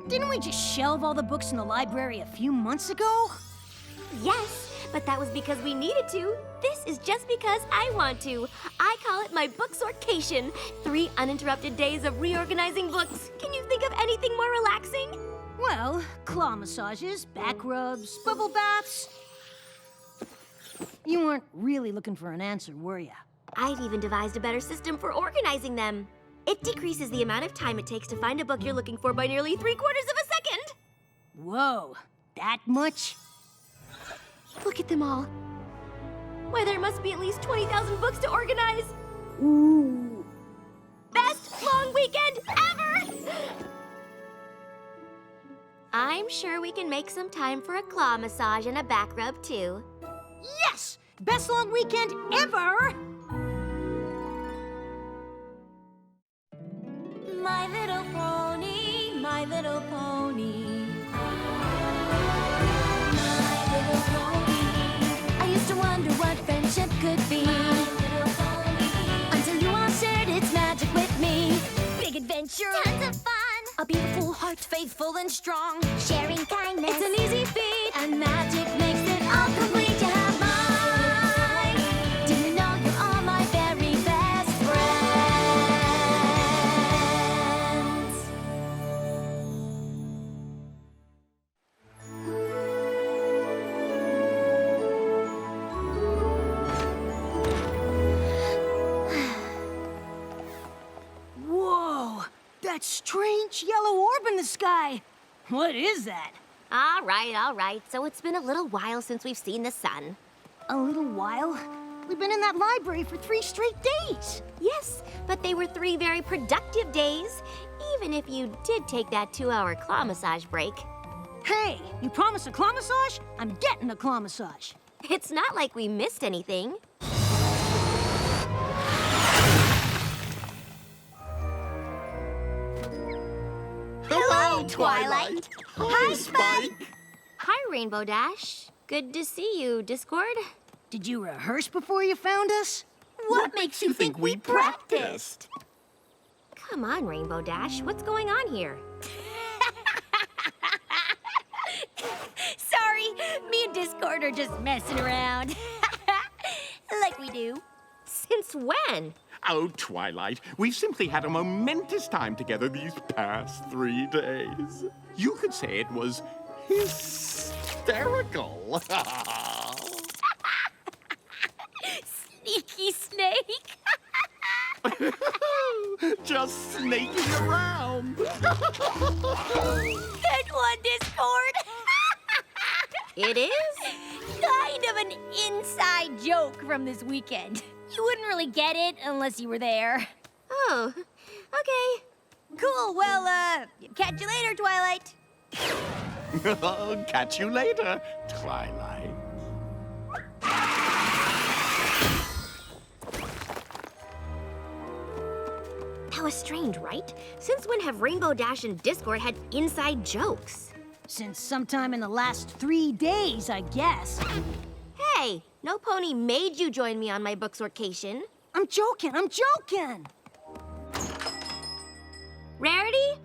Didn't we just shelve all the books in the library a few months ago? Yes, but that was because we needed to. This is just because I want to. I call it my booksortcation. 3 uninterrupted days of reorganizing books. Can you think of anything more relaxing? Well, claw massages, back rubs, bubble baths. You weren't really looking for an answer, were ya? I've even devised a better system for organizing them. It decreases the amount of time it takes to find a book you're looking for by nearly 3/4 of a second. Whoa, that much? Look at them all. Why, there must be at least 20,000 books to organize. Ooh. Best long weekend ever! I'm sure we can make some time for a claw massage and a back rub, too. Yes! Best long weekend ever! My little pony, my little pony. My little pony. I used to wonder what friendship could be. My little pony. Until you all shared its magic with me. Big adventure. Tons of fun. A beautiful heart, faithful and strong. Sharing kindness. It's an easy feat. And magic makes it all complete. You have mine. Do you know you're all my very best friends? Whoa! That strange yellow orb in the sky! What is that? All right. So it's been a little while since we've seen the sun. A little while? We've been in that library for 3 straight days! Yes, but they were 3 very productive days, even if you did take that 2-hour claw massage break. Hey, you promised a claw massage? I'm getting a claw massage. It's not like we missed anything. Hello, Twilight. Hi, Spike. Hi, Rainbow Dash. Good to see you, Discord. Did you rehearse before you found us? What makes you think we practiced? Come on, Rainbow Dash. What's going on here? Sorry, me and Discord are just messing around. Like we do. Since when? Oh, Twilight, we've simply had a momentous time together these past 3 days. You could say it was hysterical. Sneaky snake. Just snaking around. Good one, Discord. It is? Kind of an inside joke from this weekend. You wouldn't really get it unless you were there. Oh, okay. Cool, well, catch you later, Twilight. Catch you later, Twilight. That was strange, right? Since when have Rainbow Dash and Discord had inside jokes? Since sometime in the last 3 days, I guess. Hey, no pony made you join me on my booksortcation. I'm joking. Rarity?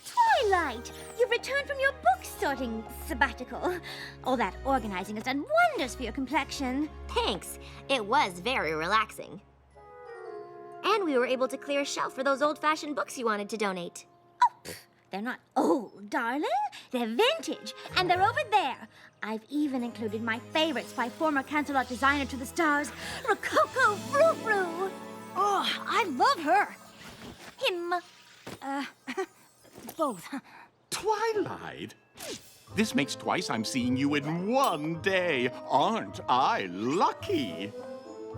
Twilight, you've returned from your book sorting sabbatical. All that organizing has done wonders for your complexion. Thanks. It was very relaxing. And we were able to clear a shelf for those old-fashioned books you wanted to donate. They're not old, darling. They're vintage, and they're over there. I've even included my favorites by former Cancelot designer to the stars, Rococo Frou-Frou. Oh, I love her. Him. Both. Twilight? This makes twice I'm seeing you in one day. Aren't I lucky?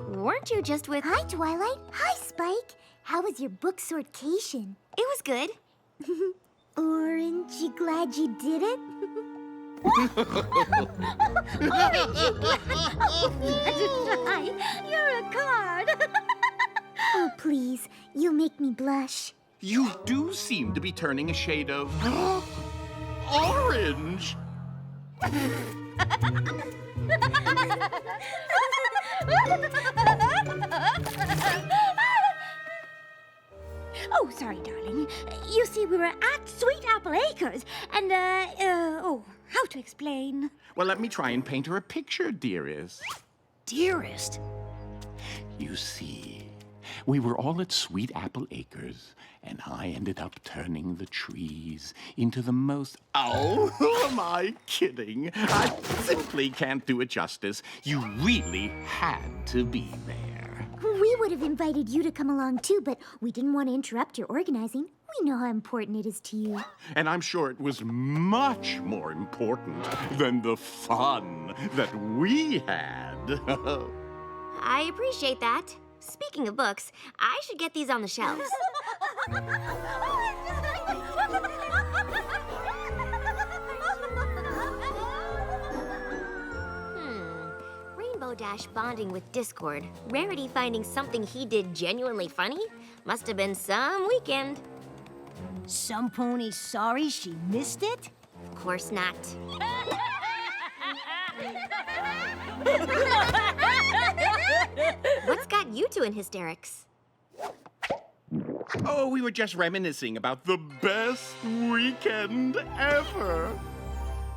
Weren't you just with... Hi, Twilight. Hi, Spike. How was your book sortcation? It was good. Aren't you glad you did it? Butterfly, you're a card. Oh, please. You'll make me blush. You do seem to be turning a shade of... orange! Oh, sorry, darling. You see, we were at Sweet Apple Acres, and, how to explain? Well, let me try and paint her a picture, dearest. Dearest. You see, we were all at Sweet Apple Acres, and I ended up turning the trees into the most... Oh, who am I kidding? I simply can't do it justice. You really had to be there. We would have invited you to come along too, but we didn't want to interrupt your organizing. We know how important it is to you. And I'm sure it was much more important than the fun that we had. I appreciate that. Speaking of books, I should get these on the shelves. Rainbow Dash bonding with Discord. Rarity finding something he did genuinely funny? Must have been some weekend. Some pony's sorry she missed it? Of course not. What's got you two in hysterics? Oh, we were just reminiscing about the best weekend ever.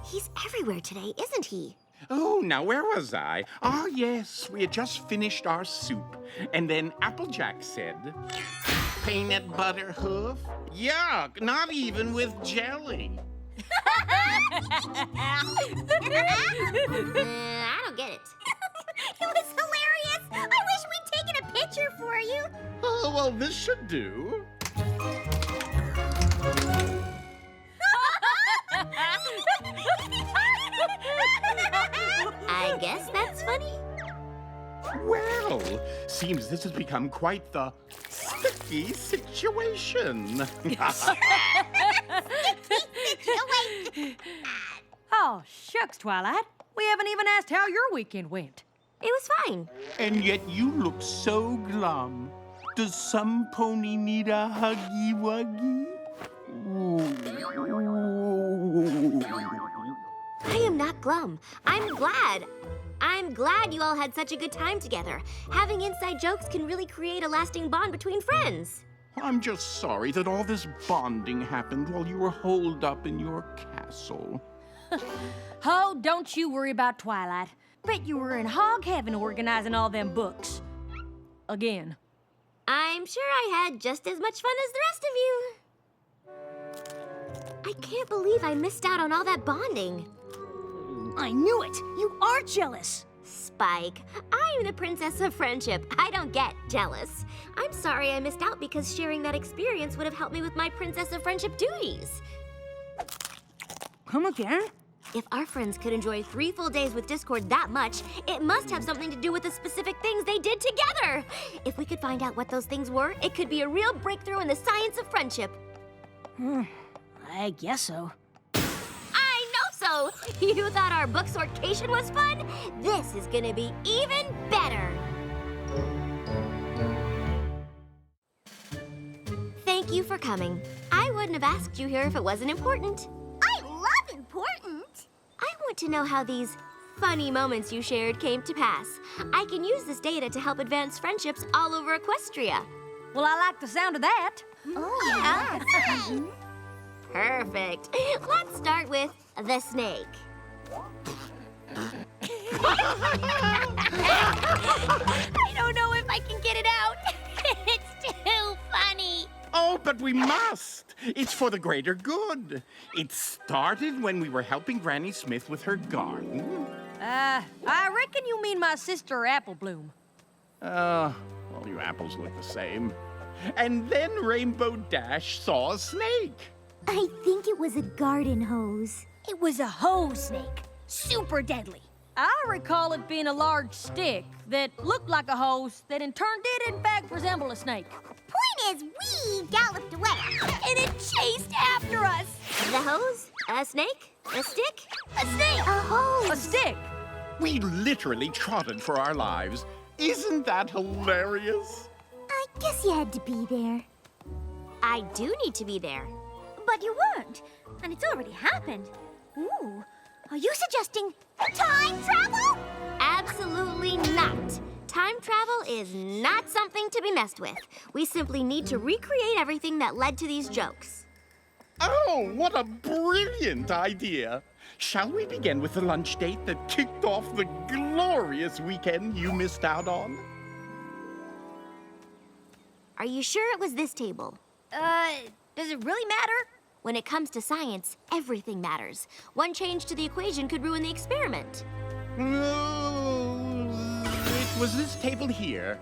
He's everywhere today, isn't he? Oh, now where was I? Ah, yes, we had just finished our soup. And then Applejack said, peanut butter hoof? Yuck, not even with jelly. I don't get it. It was hilarious. I wish we'd taken a picture for you. Oh, well, this should do. I guess that's funny. Well, seems this has become quite the sticky situation. Oh, shucks, Twilight. We haven't even asked how your weekend went. It was fine. And yet you look so glum. Does some pony need a huggy-wuggy? I am not glum. I'm glad. I'm glad you all had such a good time together. Having inside jokes can really create a lasting bond between friends. I'm just sorry that all this bonding happened while you were holed up in your castle. Oh, don't you worry about Twilight. Bet you were in hog heaven organizing all them books. Again. I'm sure I had just as much fun as the rest of you. I can't believe I missed out on all that bonding. I knew it. You are jealous. Spike, I'm the princess of friendship. I don't get jealous. I'm sorry I missed out because sharing that experience would have helped me with my princess of friendship duties. Come again? If our friends could enjoy 3 full days with Discord that much, it must have something to do with the specific things they did together. If we could find out what those things were, it could be a real breakthrough in the science of friendship. I guess so. I know so! You thought our book sortation was fun? This is gonna be even better. Thank you for coming. I wouldn't have asked you here if it wasn't important. I love important. I want to know how these funny moments you shared came to pass. I can use this data to help advance friendships all over Equestria. Well, I like the sound of that. Oh, yeah. Perfect. Let's start with the snake. I don't know if I can get it out. It's too funny. Oh, but we must. It's for the greater good. It started when we were helping Granny Smith with her garden. I reckon you mean my sister Apple-bloom. Well, you apples look the same. And then Rainbow Dash saw a snake. I think it was a garden hose. It was a hose snake. Super deadly. I recall it being a large stick that looked like a hose that in turn did in fact resemble a snake. Point is, we galloped away. And it chased after us. The hose? A snake? A stick? A snake. A hose. A stick. We literally trotted for our lives. Isn't that hilarious? I guess you had to be there. I do need to be there. But you weren't, and it's already happened. Ooh, are you suggesting Time travel? Absolutely not. Time travel is not something to be messed with. We simply need to recreate everything that led to these jokes. Oh, what a brilliant idea! Shall we begin with the lunch date that kicked off the glorious weekend you missed out on? Are you sure it was this table? Does it really matter? When it comes to science, everything matters. One change to the equation could ruin the experiment. No, it was this table here.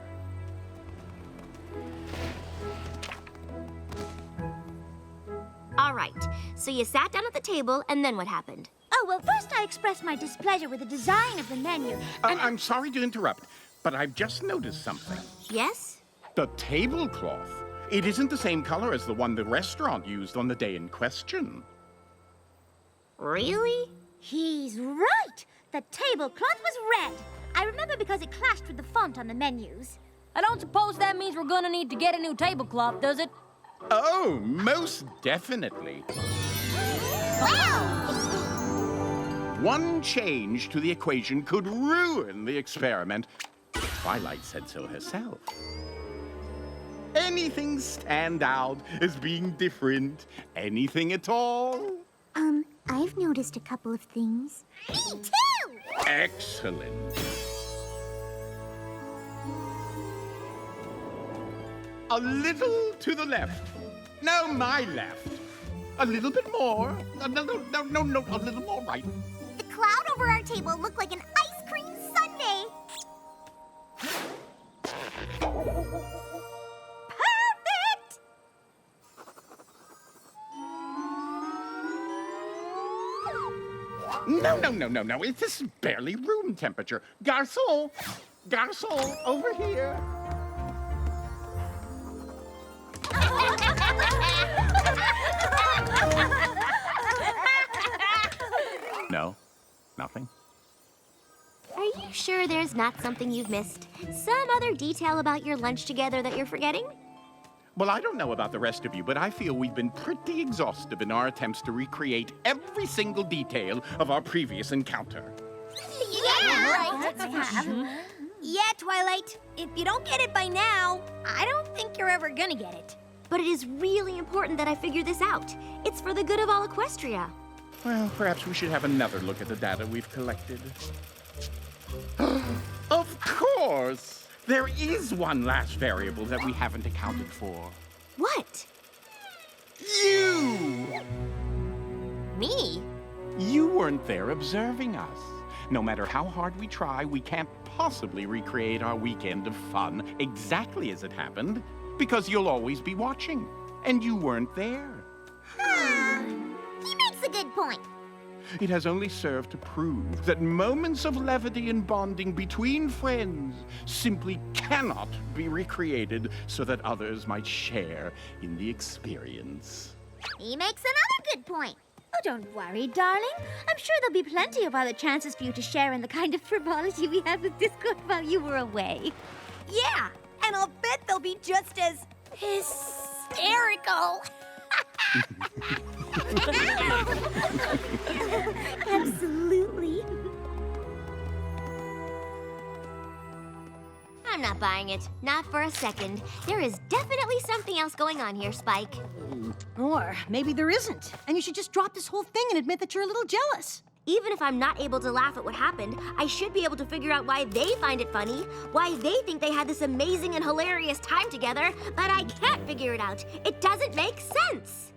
All right, so you sat down at the table, and then what happened? Oh, well, first I expressed my displeasure with the design of the menu. I'm sorry to interrupt, but I've just noticed something. Yes? The tablecloth. It isn't the same color as the one the restaurant used on the day in question. Really? He's right. The tablecloth was red. I remember because it clashed with the font on the menus. I don't suppose that means we're gonna need to get a new tablecloth, does it? Oh, most definitely. One change to the equation could ruin the experiment. Twilight said so herself. Anything stand out as being different? Anything at all? I've noticed a couple of things. Me too! Excellent. A little to the left. No, my left. A little bit more. No, a little more right. The cloud over our table looked like an ice cream sundae. Perfect! No. This is barely room temperature. Garçon, over here. No, nothing. Are you sure there's not something you've missed? Some other detail about your lunch together that you're forgetting? Well, I don't know about the rest of you, but I feel we've been pretty exhaustive in our attempts to recreate every single detail of our previous encounter. Yeah, Twilight. If you don't get it by now, I don't think you're ever gonna get it. But it is really important that I figure this out. It's for the good of all Equestria. Well, perhaps we should have another look at the data we've collected. Of course! There is one last variable that we haven't accounted for. What? You! Me? You weren't there observing us. No matter how hard we try, we can't possibly recreate our weekend of fun exactly as it happened, because you'll always be watching, and you weren't there. He makes a good point. It has only served to prove that moments of levity and bonding between friends simply cannot be recreated so that others might share in the experience. He makes another good point. Oh, don't worry, darling. I'm sure there'll be plenty of other chances for you to share in the kind of frivolity we had with Discord while you were away. Yeah, and I'll bet they'll be just as hysterical. Absolutely. I'm not buying it. Not for a second. There is definitely something else going on here, Spike. Or maybe there isn't, and you should just drop this whole thing and admit that you're a little jealous. Even if I'm not able to laugh at what happened, I should be able to figure out why they find it funny, why they think they had this amazing and hilarious time together, but I can't figure it out. It doesn't make sense.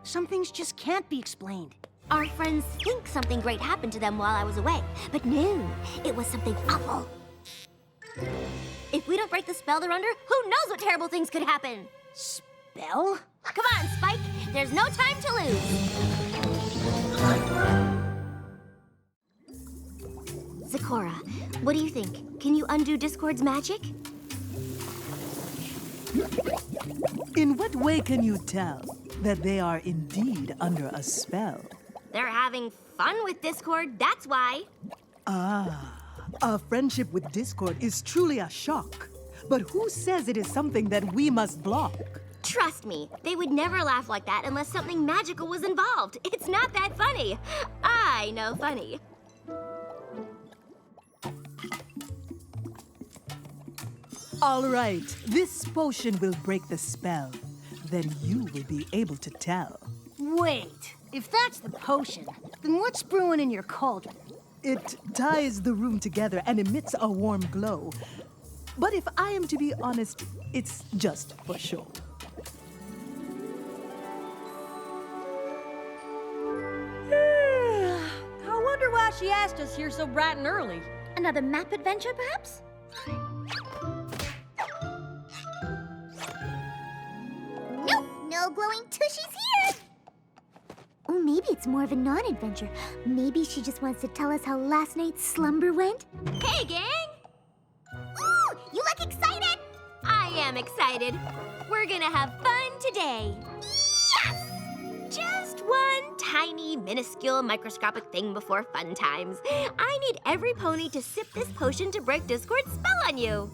Some things just can't be explained. Our friends think something great happened to them while I was away, but no, it was something awful. If we don't break the spell they're under, who knows what terrible things could happen? Spell? Come on, Spike. There's no time to lose. Zecora, what do you think? Can you undo Discord's magic? In what way can you tell that they are indeed under a spell? They're having fun with Discord, that's why. Our friendship with Discord is truly a shock. But who says it is something that we must block? Trust me, they would never laugh like that unless something magical was involved. It's not that funny. I know funny. All right, this potion will break the spell. Then you will be able to tell. Wait, if that's the potion, then what's brewing in your cauldron? It ties the room together and emits a warm glow. But if I am to be honest, it's just for show. I wonder why she asked us here so bright and early. Another map adventure, perhaps? Nope, no glowing tushies here. Oh, maybe it's more of a non-adventure. Maybe she just wants to tell us how last night's slumber went. Hey, gang! Ooh, you look excited. I am excited. We're gonna have fun today. Yes! Just one tiny, minuscule, microscopic thing before fun times. I need every pony to sip this potion to break Discord's spell on you.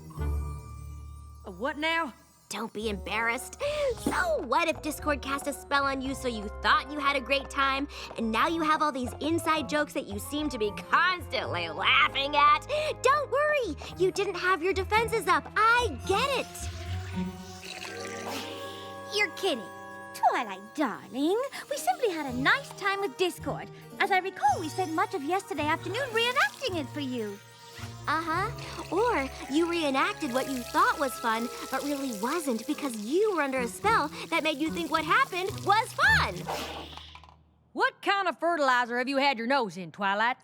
What now? Don't be embarrassed. So what if Discord cast a spell on you so you thought you had a great time, and now you have all these inside jokes that you seem to be constantly laughing at? Don't worry, you didn't have your defenses up. I get it. You're kidding. Twilight, darling, we simply had a nice time with Discord. As I recall, we spent much of yesterday afternoon reenacting it for you. Uh-huh. Or you reenacted what you thought was fun, but really wasn't because you were under a spell that made you think what happened was fun. What kind of fertilizer have you had your nose in, Twilight?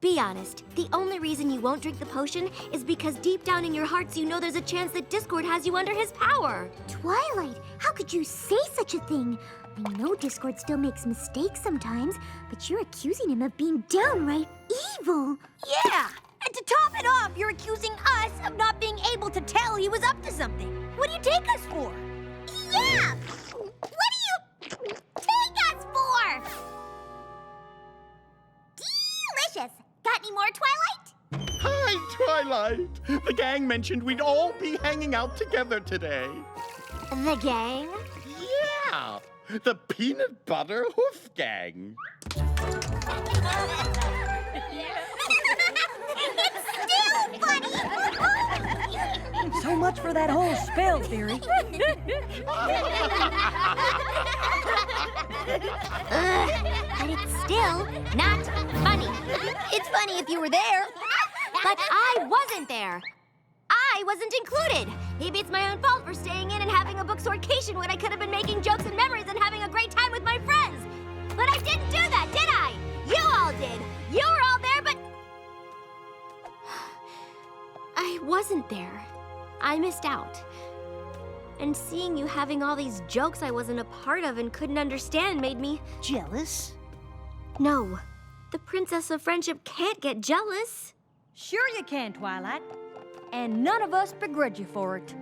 Be honest, the only reason you won't drink the potion is because deep down in your hearts you know there's a chance that Discord has you under his power. Twilight, how could you say such a thing? I know Discord still makes mistakes sometimes, but you're accusing him of being downright evil. Yeah! And to top it off, you're accusing us of not being able to tell he was up to something. What do you take us for? Yeah! What do you take us for? Delicious! Got any more, Twilight? Hi, Twilight. The gang mentioned we'd all be hanging out together today. The gang? Yeah, the Peanut Butter Hoof Gang. So much for that whole spell theory. But it's still not funny. It's funny if you were there. But I wasn't there. I wasn't included. Maybe it's my own fault for staying in and having a booksortcation when I could have been making jokes and memories and having a great time with my friends. But I didn't do that, did I? You all did. You were all there, but I wasn't there. I missed out. And seeing you having all these jokes I wasn't a part of and couldn't understand made me Jealous? No. The Princess of Friendship can't get jealous. Sure you can, Twilight. And none of us begrudge you for it.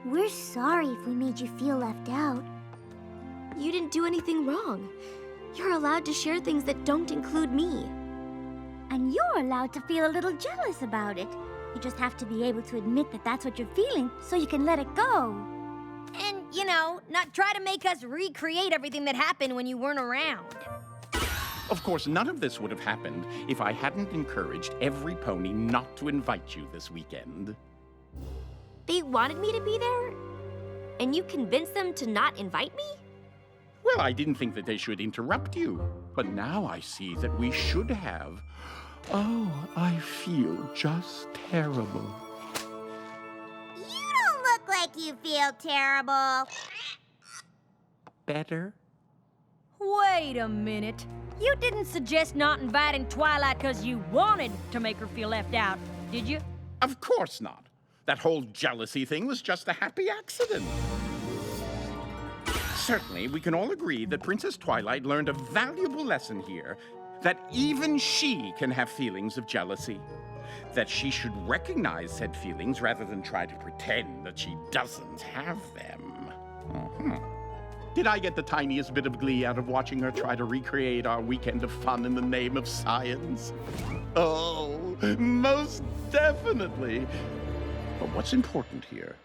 We're sorry if we made you feel left out. You didn't do anything wrong. You're allowed to share things that don't include me. And you're allowed to feel a little jealous about it. You just have to be able to admit that that's what you're feeling so you can let it go. And, you know, not try to make us recreate everything that happened when you weren't around. Of course, none of this would have happened if I hadn't encouraged every pony not to invite you this weekend. They wanted me to be there? And you convinced them to not invite me? Well, I didn't think that they should interrupt you, but now I see that we should have. Oh, I feel just terrible. You don't look like you feel terrible. Better? Wait a minute. You didn't suggest not inviting Twilight because you wanted to make her feel left out, did you? Of course not. That whole jealousy thing was just a happy accident. Certainly, we can all agree that Princess Twilight learned a valuable lesson here, that even she can have feelings of jealousy, that she should recognize said feelings rather than try to pretend that she doesn't have them. Did I get the tiniest bit of glee out of watching her try to recreate our weekend of fun in the name of science? Oh, most definitely. But what's important here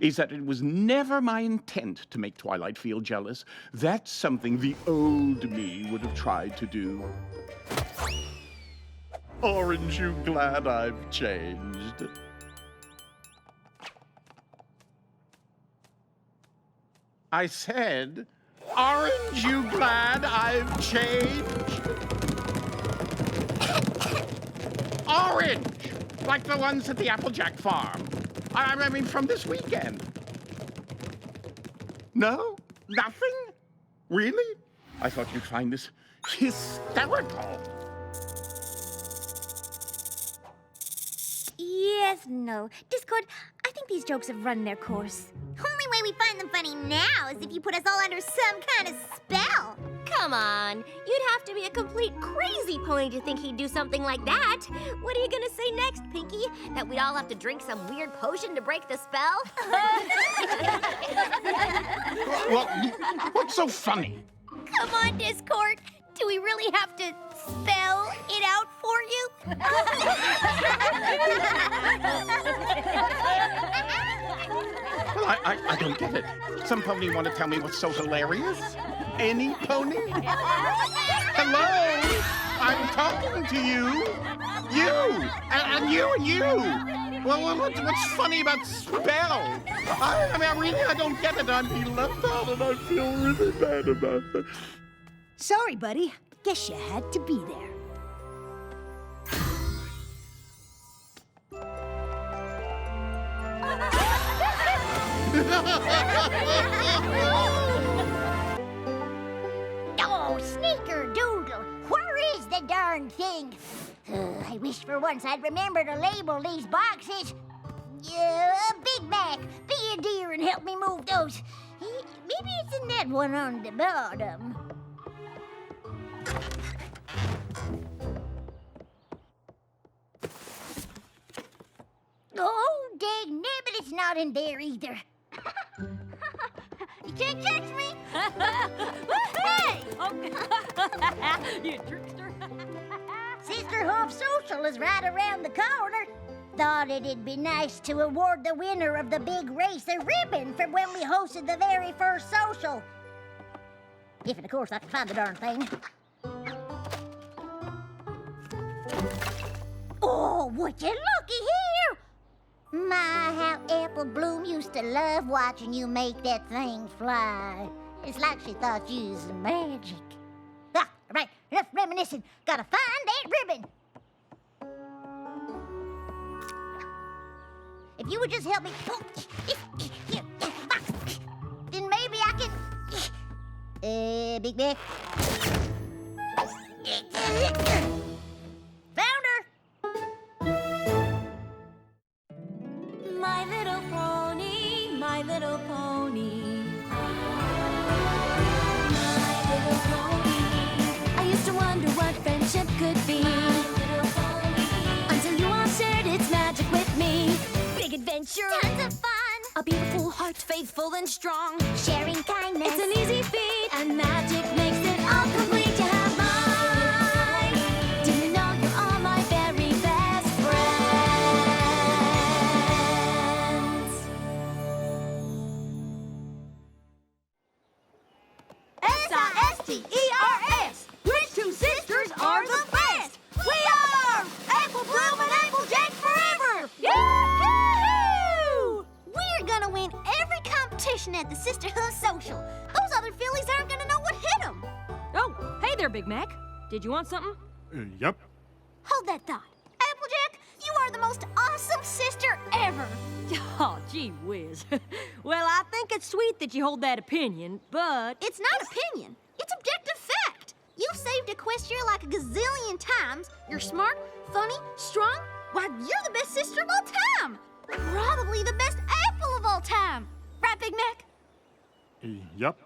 is that it was never my intent to make Twilight feel jealous. That's something the old me would have tried to do. Aren't you glad I've changed? I said, aren't you glad I've changed? Orange! Like the ones at the Applejack farm. I mean, from this weekend. No? Nothing? Really? I thought you'd find this hysterical. Yes, no. Discord, I think these jokes have run their course. Only way we find them funny now is if you put us all under some kind of spell. Come on. You'd have to be a complete crazy pony to think he'd do something like that. What are you gonna say next, Pinkie? That we'd all have to drink some weird potion to break the spell? Well, what's so funny? Come on, Discord. Do we really have to spell it out for you? Well, I don't get it. Some pony want to tell me what's so hilarious? Any pony? Hello? I'm talking to you. You! And you and you! Well, what's funny about spell? I don't get it. I'm being left out and I feel really bad about it. Sorry, buddy. Guess you had to be there. Oh, sneaker-doodle, where is the darn thing? I wish for once I'd remember to label these boxes. Big Mac, be a dear and help me move those. Maybe it's in that one on the bottom. Oh, dang nabbit, it's not in there either. You can't catch me! Hey! You trickster. Sister Hoof Social is right around the corner. Thought it'd be nice to award the winner of the big race a ribbon from when we hosted the very first social. If, and of course, I can find the darn thing. Oh, would you looky here? My, how Apple Bloom used to love watching you make that thing fly. It's like she thought you was magic. Ah, right, enough reminiscing. Gotta find that ribbon. If you would just help me, then maybe I can. Big Mac. Found her. My little pony, my little pony. My little pony. I used to wonder what friendship could be. Until you all shared its magic with me. Big adventure, Tons of fun. a beautiful heart, faithful and strong. Sharing kindness. It's an easy feat, and magic makes it all complete. You have mine. Do you know you're all my very best friends? SISTERS! We two sisters are the best! We are Apple Bloom and Applejack forever! Yahoo! We're gonna win every competition at the Sisterhood Social. Those other fillies aren't gonna know what hit them. Oh, hey there, Big Mac. Did you want something? Yep. Hold that thought. Applejack, you are the most awesome sister ever. Oh, gee whiz. Well, I think it's sweet that you hold that opinion, but... It's not opinion. It's objective fact. You've saved Equestria like a gazillion times. You're smart, funny, strong. Why, you're the best sister of all time. Probably the best apple of all time. Right, Big Mac? Yep.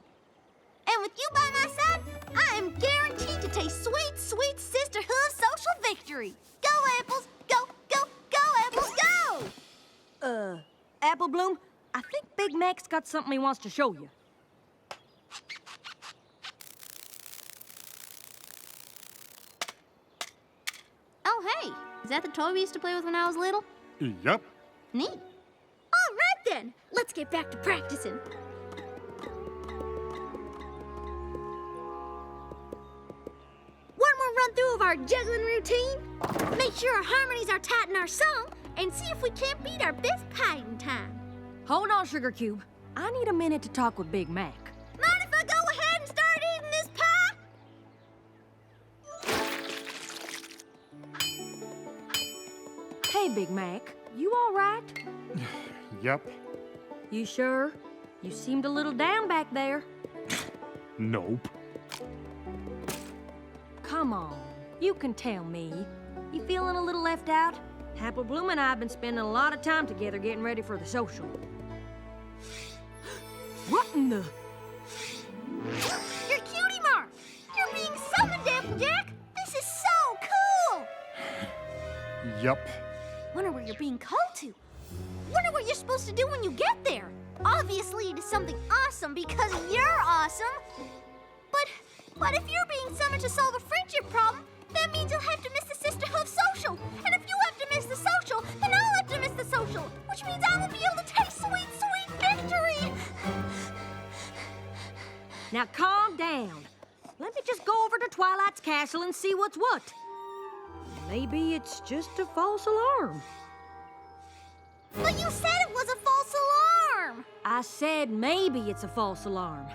And with you by my side, I am guaranteed to taste sweet, sweet Sisterhood social victory. Go, apples! Go, go, go, apples, go! Apple Bloom, I think Big Mac's got something he wants to show you. Oh, hey, is that the toy we used to play with when I was little? Yep. Neat. All right, then. Let's get back to practicing. One more run-through of our juggling routine. Make sure our harmonies are tight in our song, and see if we can't beat our best pie in time. Hold on, Sugar Cube. I need a minute to talk with Big Mac. Mind if I go ahead and start eating this pie? Hey, Big Mac, you all right? Yep. You sure? You seemed a little down back there. Nope. Come on, you can tell me. You feeling a little left out? Apple-Bloom and I have been spending a lot of time together getting ready for the social. What in the... You're Cutie Mark! You're being summoned, Applejack! This is so cool! Yep. Wonder where you're being called to. Wonder what you're supposed to do when you get there. Obviously, it is something awesome because you're awesome. But if you're being summoned to solve a friendship problem, that means you'll have to miss the Sisterhood social. And if you have to miss the social, then I'll have to miss the social. Which means I won't be able to taste sweet, sweet victory. Now calm down. Let me just go over to Twilight's castle and see what's what. Maybe it's just a false alarm. But you said it was a false alarm. I said maybe it's a false alarm.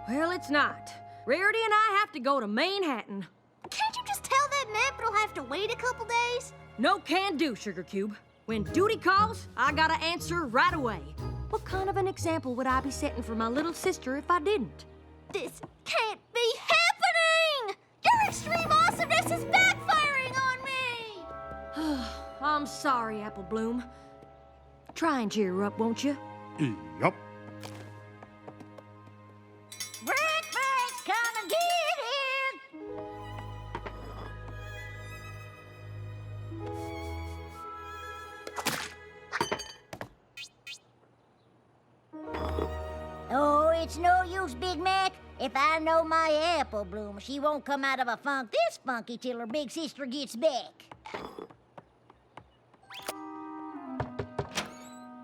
Well, it's not. Rarity and I have to go to Manhattan. Can't you just tell that map it'll have to wait a couple days? No can do, Sugar Cube. When duty calls, I gotta answer right away. What kind of an example would I be setting for my little sister if I didn't? This can't be happening! Your extreme awesomeness is backfiring on me! I'm sorry, Apple-Bloom. Try and cheer her up, won't you? Yup. Breakfast, come and get it! Oh, it's no use, Big Mac. If I know my Apple-Bloom, she won't come out of a funk this funky till her big sister gets back.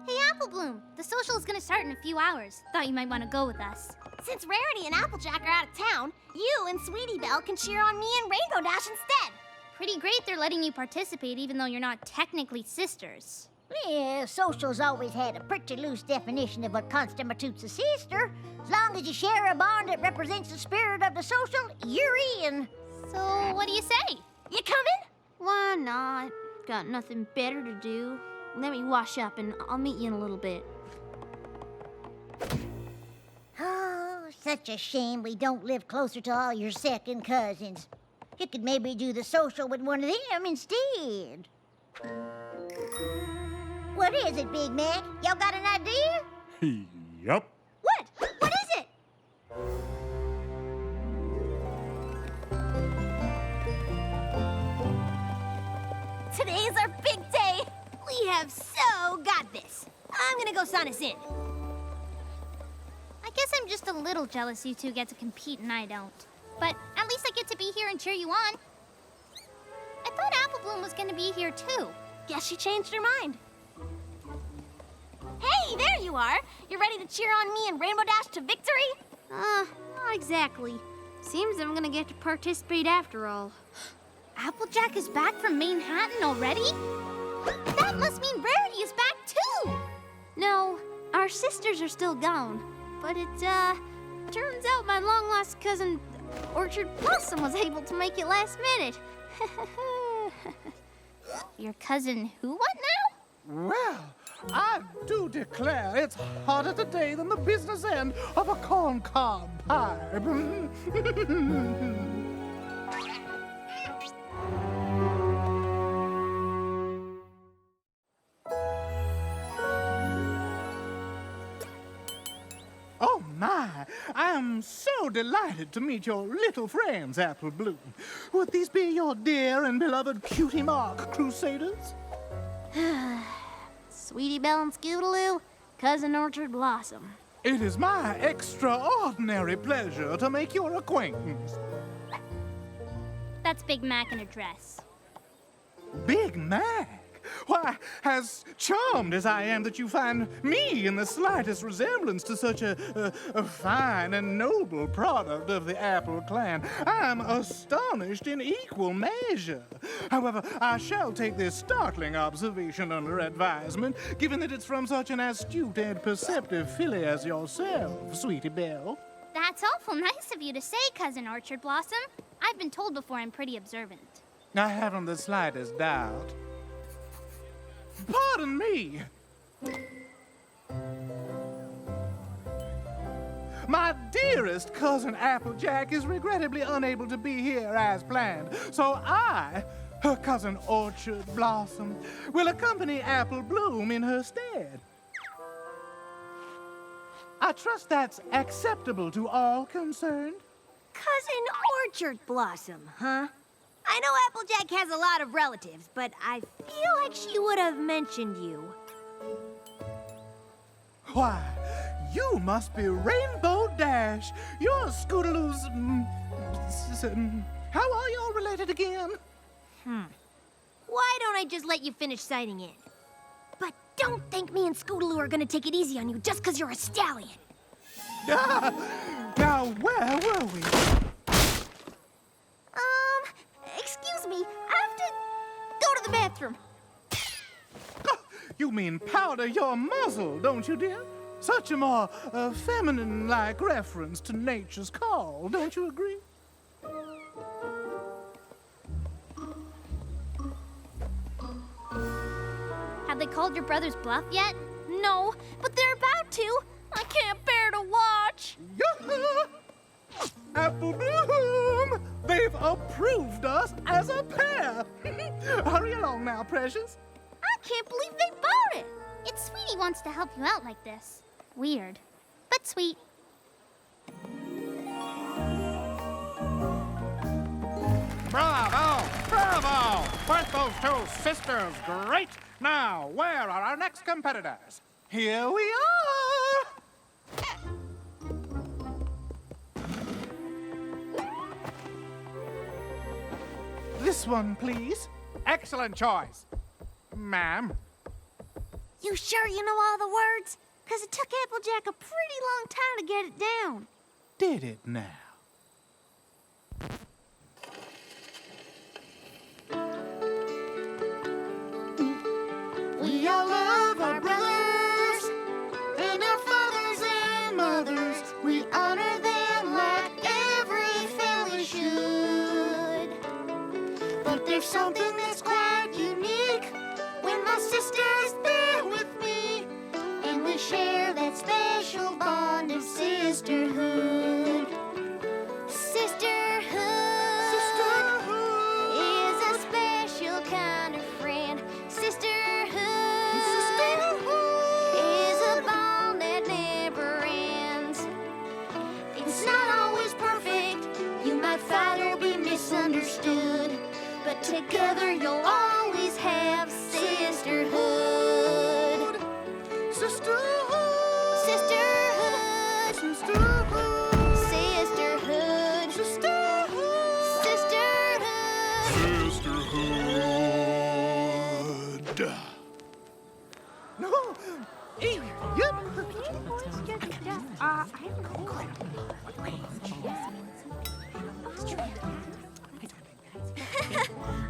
Hey, Apple-Bloom, the social is gonna start in a few hours. Thought you might want to go with us. Since Rarity and Applejack are out of town, you and Sweetie Belle can cheer on me and Rainbow Dash instead. Pretty great they're letting you participate even though you're not technically sisters. Yeah, social's always had a pretty loose definition of what constitutes a sister. As long as you share a bond that represents the spirit of the social, you're in. So, what do you say? You coming? Why not? Got nothing better to do. Let me wash up and I'll meet you in a little bit. Oh, such a shame we don't live closer to all your second cousins. You could maybe do the social with one of them instead. What is it, Big Mac? Y'all got an idea? Yup. What? What is it? Today's our big day. We have so got this. I'm gonna go sign us in. I guess I'm just a little jealous you two get to compete and I don't. But at least I get to be here and cheer you on. I thought Apple-Bloom was gonna be here too. Guess she changed her mind. Hey, there you are. You ready to cheer on me and Rainbow Dash to victory? Not exactly. Seems I'm gonna get to participate after all. Applejack is back from Manhattan already? That must mean Rarity is back too! No, our sisters are still gone. But it, turns out my long-lost cousin Orchard Blossom was able to make it last minute. Your cousin who what now? Well, I do declare it's harder today than the business end of a corn cob pie. Oh my, I am so delighted to meet your little friends, Apple-Bloom. Would these be your dear and beloved Cutie Mark Crusaders? Sweetie Belle and Scootaloo, Cousin Orchard Blossom. It is my extraordinary pleasure to make your acquaintance. That's Big Mac in a dress. Big Mac? Why, as charmed as I am that you find me in the slightest resemblance to such a fine and noble product of the Apple clan, I am astonished in equal measure. However, I shall take this startling observation under advisement, given that it's from such an astute and perceptive filly as yourself, Sweetie Belle. That's awful nice of you to say, Cousin Orchard Blossom. I've been told before I'm pretty observant. I haven't the slightest doubt. Pardon me. My dearest cousin Applejack is regrettably unable to be here as planned, so I, her cousin Orchard Blossom, will accompany Apple Bloom in her stead. I trust that's acceptable to all concerned. Cousin Orchard Blossom, huh? I know Applejack has a lot of relatives, but I feel like she would have mentioned you. Why, you must be Rainbow Dash. You're Scootaloo's... how are you all related again? Why don't I just let you finish signing in? But don't think me and Scootaloo are gonna take it easy on you just because you're a stallion. Now, where were we? Excuse me, I have to go to the bathroom. You mean powder your muzzle, don't you, dear? Such a more feminine-like reference to nature's call, don't you agree? Have they called your brother's bluff yet? No, but they're about to. I can't bear to watch. Apple Bloom! They've approved us as a pair! Hurry along now, precious. I can't believe they bought it. It's Sweetie wants to help you out like this. Weird, but sweet. Bravo! Bravo! Weren't those two sisters great? Now, where are our next competitors? Here we are! This one, please. Excellent choice. Ma'am. You sure you know all the words? Because it took Applejack a pretty long time to get it down. Did it now? We all love our brothers and our fathers and mothers. We honor them like every family should. But there's something that's quite unique when my sister's there with me, and we share that special bond of sisterhood. Sisterhood is a special kind of friend. Sisterhood is a bond that never ends. It's not always perfect. You might fight or be misunderstood, but together you'll always have sisterhood. Sisterhood! Sisterhood! Sisterhood! Sisterhood! Sisterhood! Sisterhood. No! Yep!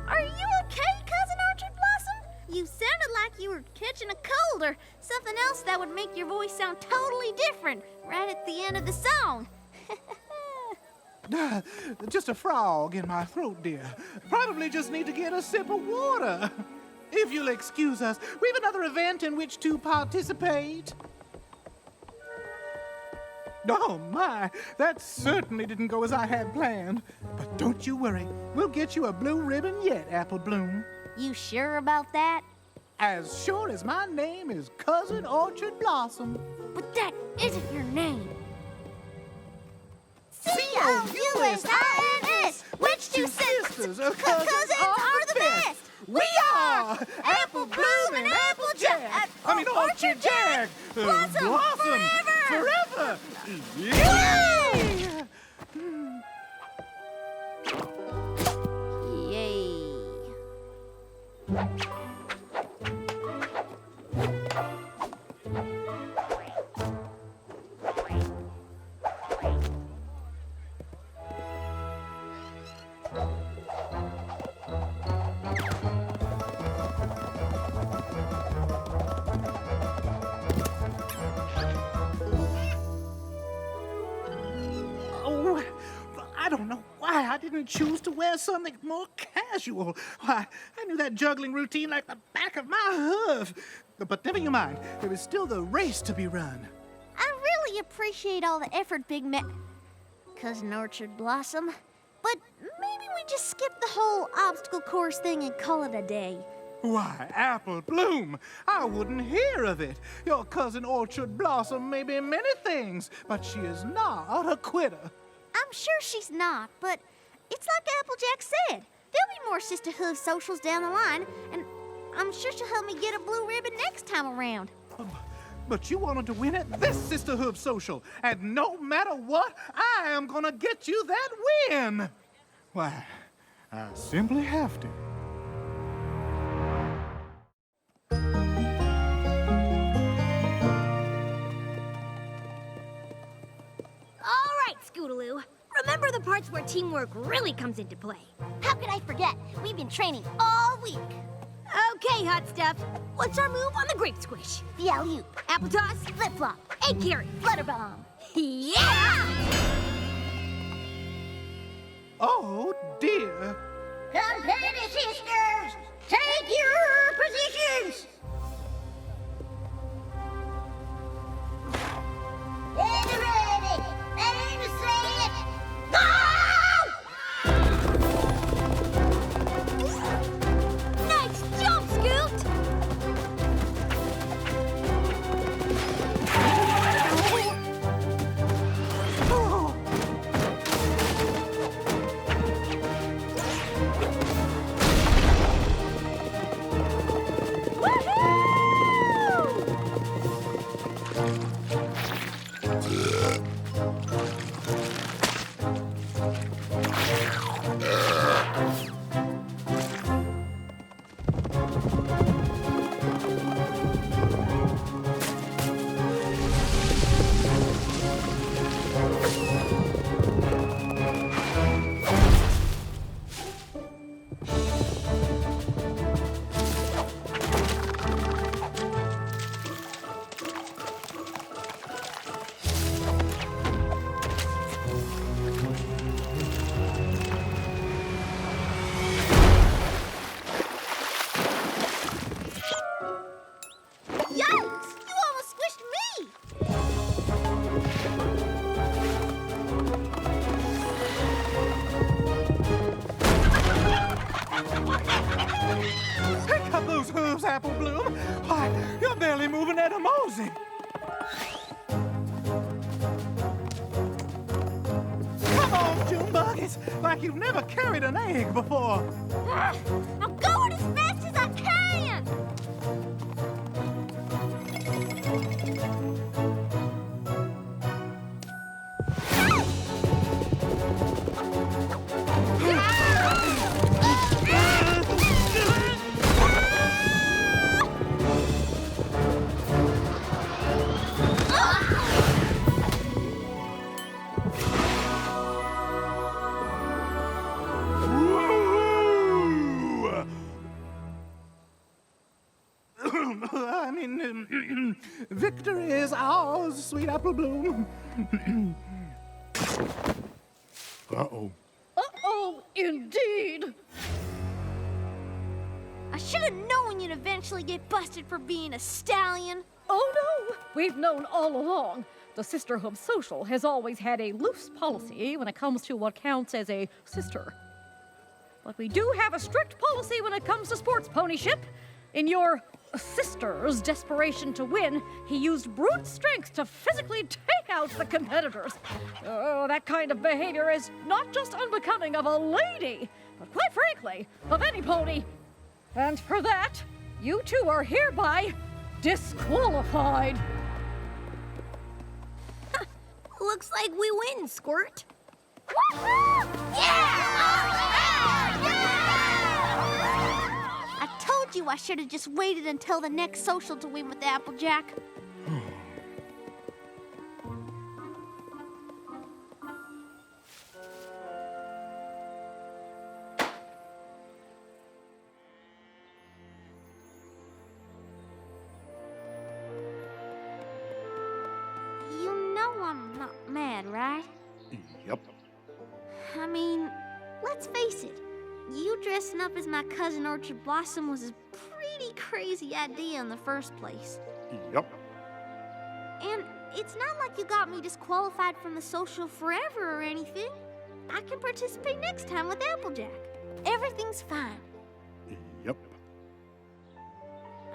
Are you okay, Cousin Orchard Blossom? You sounded like you were catching a cold or something else that would make your voice sound totally different right at the end of the song. Just a frog in my throat, dear. Probably just need to get a sip of water. If you'll excuse us, we have another event in which to participate. Oh, my. That certainly didn't go as I had planned. But don't you worry. We'll get you a blue ribbon yet, Apple Bloom. You sure about that? As sure as my name is Cousin Orchard Blossom. But that isn't your name. C-O-U-S-I-N-S! Which two sisters or cousins are the best? We are Apple Bloom and Applejack. Orchard Jack. Blossom forever. Yay! Yay. I didn't choose to wear something more casual. Why, I knew that juggling routine like the back of my hoof. But never you mind. There is still the race to be run. I really appreciate all the effort, Big Mac. Cousin Orchard Blossom. But maybe we just skip the whole obstacle course thing and call it a day. Why, Apple Bloom, I wouldn't hear of it. Your cousin Orchard Blossom may be many things, but she is not a quitter. I'm sure she's not, but it's like Applejack said. There'll be more Sisterhood socials down the line, and I'm sure she'll help me get a blue ribbon next time around. But you wanted to win at this Sisterhood social, and no matter what, I am gonna get you that win. Why, I simply have to. All right, Scootaloo. Remember the parts where teamwork really comes into play. How could I forget? We've been training all week. Okay, hot stuff. What's our move on the grape squish? The alley-oop, Apple toss? flip-flop, Egg carry? flutter bomb. Yeah! Oh, dear. Company sisters, take your positions. Get ready and set. Go! Nice jump, Scoot! Yikes! You almost squished me! Pick up those hooves, Apple Bloom. Why, you're barely moving at a mosey. Come on, June Buckets, like you've never carried an egg before. I'm going as fast as I can! I mean, victory is ours, sweet Apple Bloom. Uh-oh. Uh-oh, indeed. I should have known you'd eventually get busted for being a stallion. Oh, no! We've known all along. The Sisterhood Social has always had a loose policy when it comes to what counts as a sister. But we do have a strict policy when it comes to sports ponyship. In your sister's desperation to win, he used brute strength to physically take out the competitors. Oh, that kind of behavior is not just unbecoming of a lady, but quite frankly, of any pony. And for that, you two are hereby disqualified. Looks like we win, Squirt. I told you I should have just waited until the next social to win with Applejack. You know I'm not mad, right? Yep. I mean, let's face it, you dressing up as my cousin Orchard Blossom was a pretty crazy idea in the first place. Yup. And it's not like you got me disqualified from the social forever or anything. I can participate next time with Applejack. Everything's fine. Yup.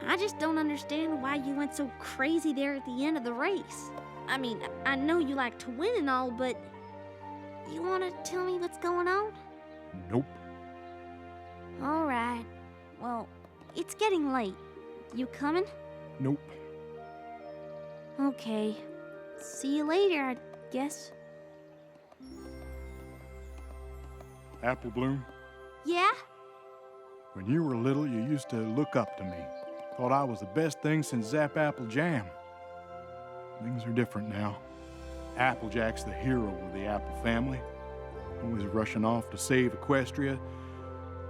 I just don't understand why you went so crazy there at the end of the race. I mean, I know you like to win and all, but you want to tell me what's going on? Nope. All right. Well, it's getting late. You coming? Nope. Okay. See you later, I guess. Apple Bloom, Yeah? when you were little, you used to look up to me. Thought I was the best thing since Zap Apple Jam. Things are different now. Applejack's the hero of the Apple family. Always rushing off to save Equestria.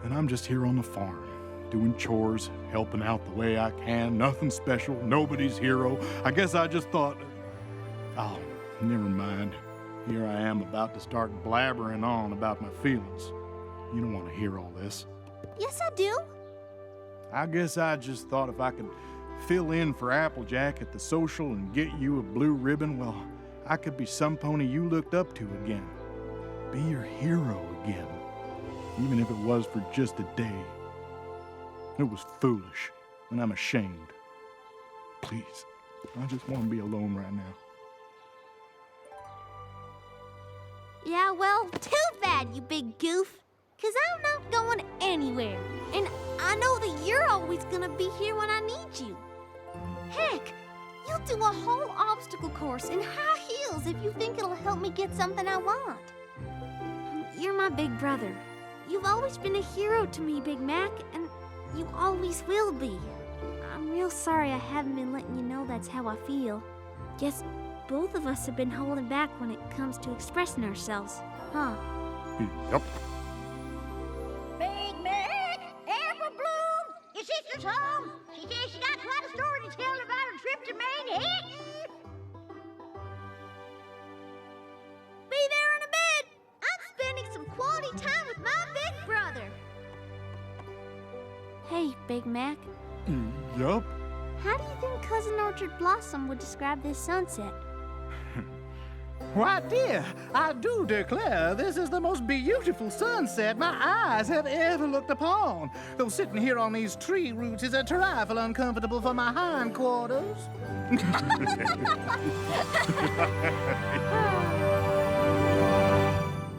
And I'm just here on the farm, doing chores, helping out the way I can. Nothing special, nobody's hero. I guess I just thought, oh, never mind. Here I am about to start blabbering on about my feelings. You don't want to hear all this. Yes, I do. I guess I just thought if I could fill in for Applejack at the social and get you a blue ribbon, well, I could be some pony you looked up to again. Be your hero again. Even if it was for just a day. It was foolish, and I'm ashamed. Please, I just want to be alone right now. Yeah, well, too bad, you big goof. 'Cause I'm not going anywhere. And I know that you're always gonna be here when I need you. Heck, you'll do a whole obstacle course in high heels if you think it'll help me get something I want. You're my big brother. You've always been a hero to me, Big Mac, and you always will be. I'm real sorry I haven't been letting you know that's how I feel. Guess both of us have been holding back when it comes to expressing ourselves, huh? Yup. Big Mac, Apple Bloom, your sister's home. She says she got quite a story to tell about her trip to Manhattan. Be there in a bit. I'm spending some quality time with my big brother. Hey, Big Mac. Yup. How do you think Cousin Orchard Blossom would describe this sunset? Why, dear, I do declare this is the most beautiful sunset my eyes have ever looked upon. Though sitting here on these tree roots is a trifle uncomfortable for my hindquarters.